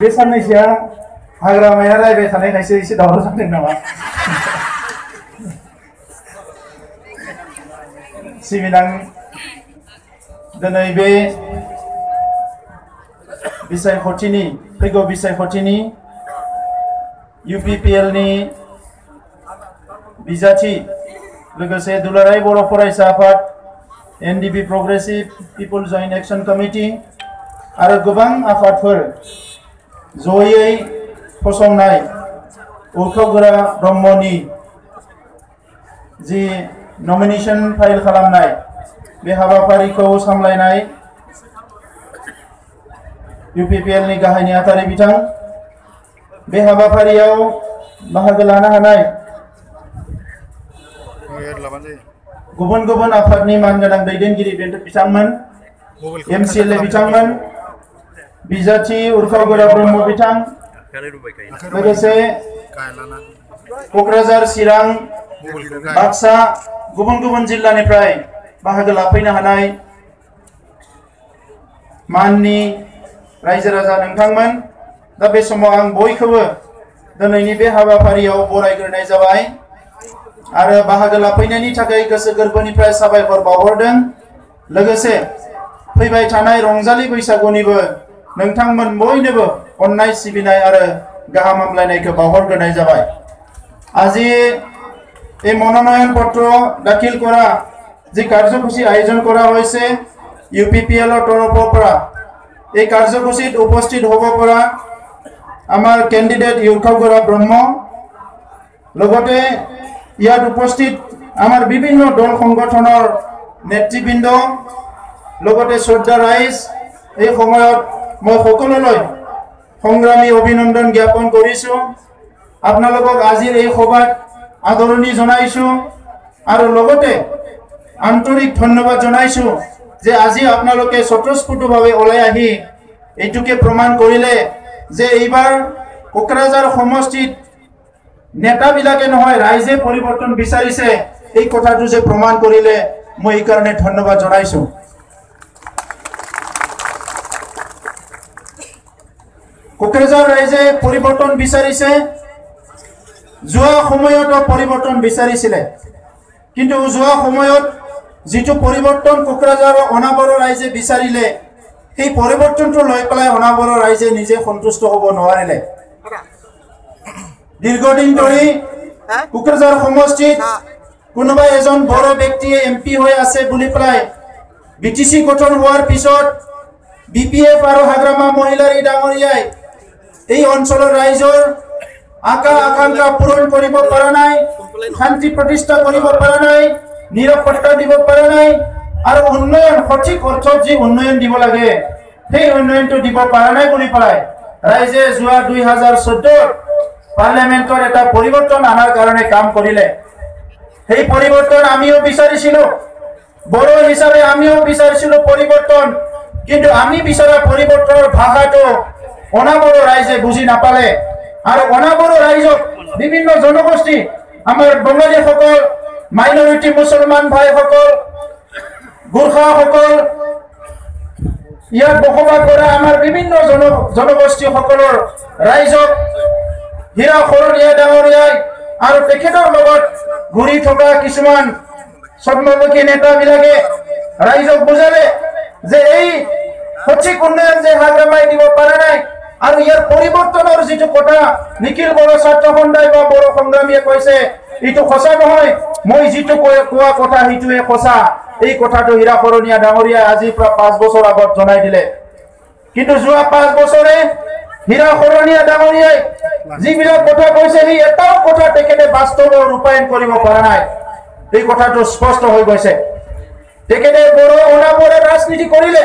बे साननैसोआ हाग्रामाया रायबाय थानायखायसो एसे दावराव जादों नामा सिबिनां दिनै बे बिसायख'थिनि फैगौ बिसायख'थिनि UPPL नि बिजाथि लोगोसे दुलाराय बर' फरायसा आफाद NDP progressive people joint action committee आरो गोबां आफादफोर जयै फसंनाय उरखावगोरा ब्रह्मनि जि नमिनेशन फाइल खालामनाय बे हाबाफारिखौ सामलायनाय UPPL नि गाहाय नेहाथारि बिथां बे हाबाफारियाव बाहागो लानो हानाय गुबुन गुबुन आफादनि मानगोनां दैदेनगिरि बिथांमोन MCLA बिथांमोन बिजाथि उरखावगोरा ब्रह्म बिथां लोगोसे क'क्राझार चिरां बाक्सा गुबुन गुबुन जिल्लानिफ्राय बाहागो लाफैनो हानाय माननि रायजो राजा नोंथांमोन दा बे समाव आं बयखौबो दिनैनि बे हाबाफारियाव बरायग्रोनाय जाबाय आरो बाहागो लाफैनायनि थाखाय गोसो गोरबोनिफ्राय साबायखर बावहरदों लोगोसे फैबाय थानाय रंजालि बैसागुनिबो नोंथांमोन बयनोबो अननाय सिबिनाय आरो गाहाम हामलायनायखौ बावहरग्रोनाय जाबाय আজি এই মনোনয়ন পত্র দাখিল করা যে কার্যসূচী আয়োজন করা হয়েছে UPPL এর তৰফৰ পৰা এই কাৰ্যসূচীত উপস্থিত হ'ব পৰা আমাৰ ক্যান্ডিডেট উৰখাওগোৰা ব্ৰহ্ম লগতে ইয়াত উপস্থিত আমাৰ বিভিন্ন দল সংগঠনৰ নেতৃবৃন্দ লগতে শ্ৰদ্ধা ৰাইজ এই সময়ত মই সকলোলৈ সংগ্ৰামী অভিনন্দন জ্ঞাপন কৰিছো আপোনালোকক আজিৰ এই সভাত আদৰণি জনাইছো আৰু লগতে আন্তৰিক ধন্যবাদ জনাইছো যে আজি আপোনালোকে স্বতঃস্ফূৰ্তভাৱে ওলাই আহি এইটোকে প্ৰমাণ কৰিলে যে এইবাৰ কোকৰাঝাৰ সমষ্টিত নেতাবিলাকে নহয় ৰাইজে পৰিৱৰ্তন বিচাৰিছে এই কথাটো যে প্ৰমাণ কৰিলে মই এই কাৰণে ধন্যবাদ জনাইছো কোকৰাঝাৰ ৰাইজে পৰিৱৰ্তন বিচাৰিছে যোৱা সময়ত পৰিৱৰ্তন বিচাৰিছিলে কিন্তু যোৱা সময়ত যেটো পৰিৱৰ্তন কোকৰাঝাৰৰ অনাবৰ ৰাইজে বিচাৰিলে সেই পৰিৱৰ্তনটো লৈ পেলাই অনাবৰ ৰাইজে নিজে সন্তুষ্ট হ'ব নোৱাৰিলে দীৰ্ঘদিন ধৰি কোকৰাঝাৰ সমষ্টিত কোনোবা এজন বড় ব্যক্তিয়ে MP হৈ আছে বুলি পেলাই BTC গঠন হোৱাৰ পিছত BPF আৰু হাগ্ৰামা মহিলাৰী ডাঙৰীয়াই এই অঞ্চলৰ ৰাইজৰ আকাংক্ষা পূৰণ কৰিব পৰা নাই শান্তি প্ৰতিষ্ঠা কৰিব পৰা নাই নিৰাপত্তা দিব পৰা নাই আৰু উন্নয়ন সঠিক অৰ্থত যি উন্নয়ন দিব লাগে সেই উন্নয়নটো দিব পৰা নাই বুলি পেলাই ৰাইজে যোৱা 2014 পাৰ্লিয়ামেন্টৰ এটা পৰিৱৰ্তন আনাৰ কাৰণে কাম কৰিলে সেই পৰিৱৰ্তন আমিও বিচাৰিছিলো বড় হিচাপে আমিও বিচাৰিছিলো পৰিৱৰ্তন কিন্তু আমি বিচৰা পৰিৱৰ্তনৰ ভাষাটো অনাবৰ ৰাইজে বুজি নাপালে আৰু অনাবৰ ৰাইজক বিভিন্ন জনগোষ্ঠী আমাৰ বঙালী সকল মাইনৰিটি মুছলমান ভাইসকল গোৰ্খাসকল ইয়াত বসবাস কৰা আমাৰ বিভিন্ন জনগোষ্ঠী সকলৰ ৰাইজক হীৰা খৰলীয়া ডাঙৰীয়াই আৰু তেখেতৰ লগত ঘূৰি থকা কিছুমান স্বপ্নমুখী নেতাবিলাকে ৰাইজক বুজালে যে এই সঠিক উন্নয়ন যে হাগ্ৰামাই দিব পৰা নাই আৰু ইয়াৰ পৰিৱৰ্তনৰ যেটো কথা নিখিল বড় ছাত্ৰ সন্থাই বা বড় সংগ্ৰামীয়ে কৈছে এইটো সঁচা নহয় মই যেটো কোৱা কথা হিটোৱে সঁচা এই কথাটো হীৰা খৰলীয়া ডাঙৰীয়া আজি প্ৰায় 5 বছৰ আগত জনাই দিলে কিন্তু যোৱা 5 বছৰে হীৰা খৰলীয়া ডাঙৰীয়াই যিবিলাক কথা কৈছে সেই এটাও কথা তেখেতে বাস্তৱত ৰূপায়ণ কৰিব পৰা নাই এই কথাটো স্পষ্ট হৈ গৈছে তেখেতে বড় অনাবৰে ৰাজনীতি কৰিলে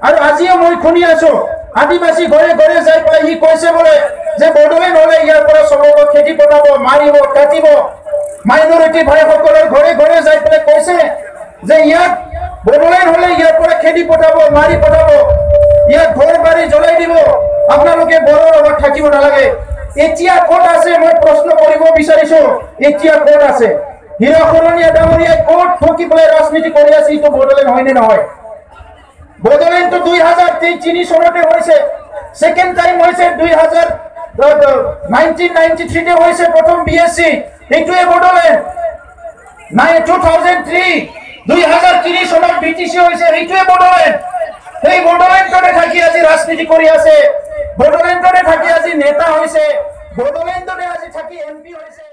আৰু আজিও মই শুনি আছো আদিবাসী ঘৰে ঘৰে যাই পাই হি কৈছে বলে যে বড়োলেণ্ড হলে ইয়াৰ পৰা সবক খেতি পঠাব মাৰিব কাটিব মাইনৰিটি ভাইসকলৰ ঘৰে ঘৰে যাই পেলাই কৈছে যে ইয়াত বড়োলেণ্ড হলে ইয়াৰ পৰা খেতি পঠাব মাৰি পঠাব ইয়াত ঘৰ বাৰী জ্বলাই দিব আপোনালোকে বড়োৰ লগত থাকিব নালাগে এতিয়া ক'ত আছে মই প্ৰশ্ন কৰিব বিচাৰিছো এতিয়া ক'ত আছে হীৰা খৰলীয়া ডাঙৰীয়াই ক'ত ঠকি পেলাই ৰাজনীতি কৰি আছে এইটো বড়োলেণ্ড হয়নে নহয় বড়োলেণ্ড তো 2003 চনতে হৈছে সেকেন্ড টাইম হয়েছে 1993 হয়েছে প্রথম বিএসসি এইটুয়ে বড়োলেন্ড 2003 2030 সনত বিটিসি হয়েছে এইটুয়ে বড়োলেন্ড এই বড়োলেন্ডে থাকি আজি রাজনীতি কৰি আছে বড়োলেন্ডে থাকি আজি নেতা হয়েছে বড়োলেন্ডে আজি থাকি এমপি হয়েছে।